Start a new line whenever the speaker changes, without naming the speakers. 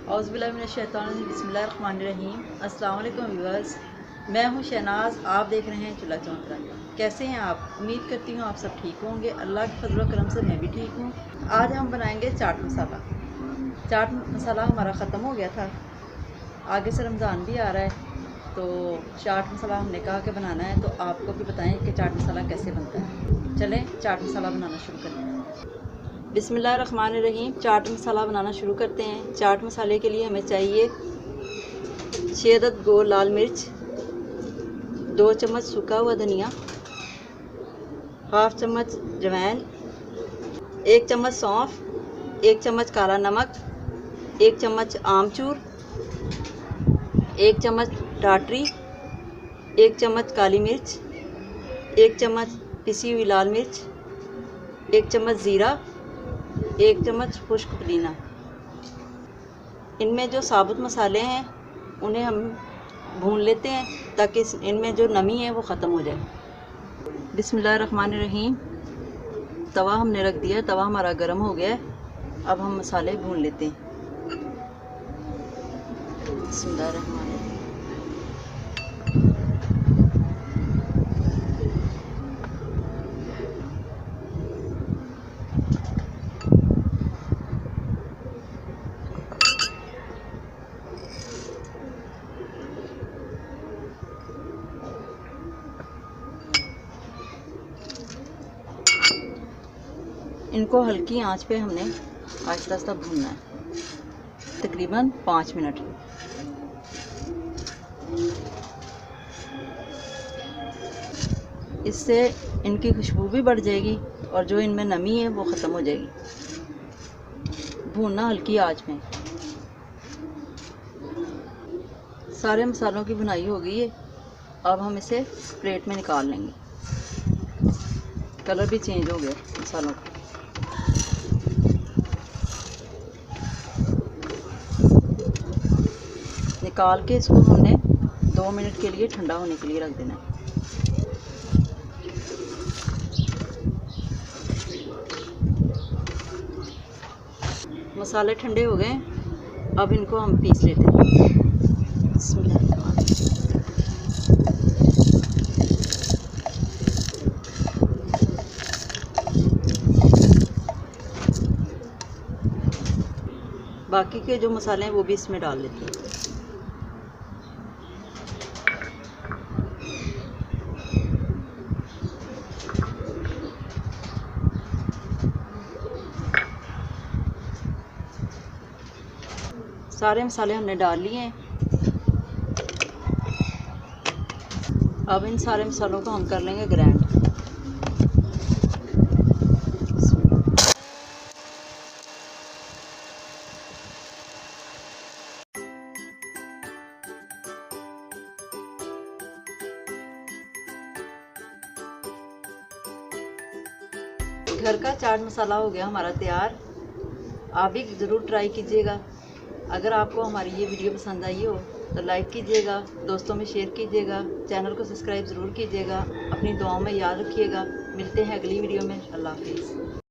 बिस्मिल्लाहिर्रहमानिर्रहीम। अस्सलाम वालेकुम व्यूअर्स, मैं हूं शहनाज। आप देख रहे हैं चूल्हा चौंतरा। कैसे हैं आप? उम्मीद करती हूं आप सब ठीक होंगे। अल्लाह के फजल व करम से मैं भी ठीक हूं। आज हम बनाएंगे चाट मसाला। चाट मसाला हमारा ख़त्म हो गया था, आगे से रमज़ान भी आ रहा है, तो चाट मसाला हमने कहा कि बनाना है, तो आपको भी बताएं कि चाट मसाला कैसे बनता है। चलें चाट मसाला बनाना शुरू करते हैं। बिस्मिल्लाहिर्रहमानिर्रहीम। चाट मसाला बनाना शुरू करते हैं। चाट मसाले के लिए हमें चाहिए 6 अदद गोल लाल मिर्च, 2 चम्मच सूखा हुआ धनिया, हाफ चम्मच जवैन, 1 चम्मच सौंफ, 1 चम्मच काला नमक, 1 चम्मच आमचूर, 1 चम्मच टाटरी, 1 चम्मच काली मिर्च, 1 चम्मच पिसी हुई लाल मिर्च, 1 चम्मच ज़ीरा, 1 चम्मच खुश्क पुदीना। इनमें जो साबुत मसाले हैं उन्हें हम भून लेते हैं ताकि इनमें जो नमी है वो ख़त्म हो जाए। बिस्मिल्लाहिर्रहमानिर्रहीम। तवा हमने रख दिया, तवा हमारा गर्म हो गया है। अब हम मसाले भून लेते हैं। बिस्मिल्लाहिर्रहमानिर्रहीम। इनको हल्की आंच पे हमने आहिस्ता आहिस्ता भूनना है, तकरीबन 5 मिनट। इससे इनकी खुशबू भी बढ़ जाएगी और जो इनमें नमी है वो ख़त्म हो जाएगी। भूनना हल्की आंच में। सारे मसालों की भुनाई हो गई है। अब हम इसे प्लेट में निकाल लेंगे। कलर भी चेंज हो गया मसालों का। निकाल के इसको हमने 2 मिनट के लिए ठंडा होने के लिए रख देना है। मसाले ठंडे हो गए, अब इनको हम पीस लेते हैं। बाकी के जो मसाले हैं वो भी इसमें डाल लेते हैं। सारे मसाले हमने डाल लिए हैं। अब इन सारे मसालों को हम कर लेंगे ग्राइंड। घर का चाट मसाला हो गया हमारा तैयार। आप भी ज़रूर ट्राई कीजिएगा। अगर आपको हमारी ये वीडियो पसंद आई हो तो लाइक कीजिएगा, दोस्तों में शेयर कीजिएगा, चैनल को सब्सक्राइब ज़रूर कीजिएगा। अपनी दुआओं में याद रखिएगा। मिलते हैं अगली वीडियो में। अल्लाह हाफिज़।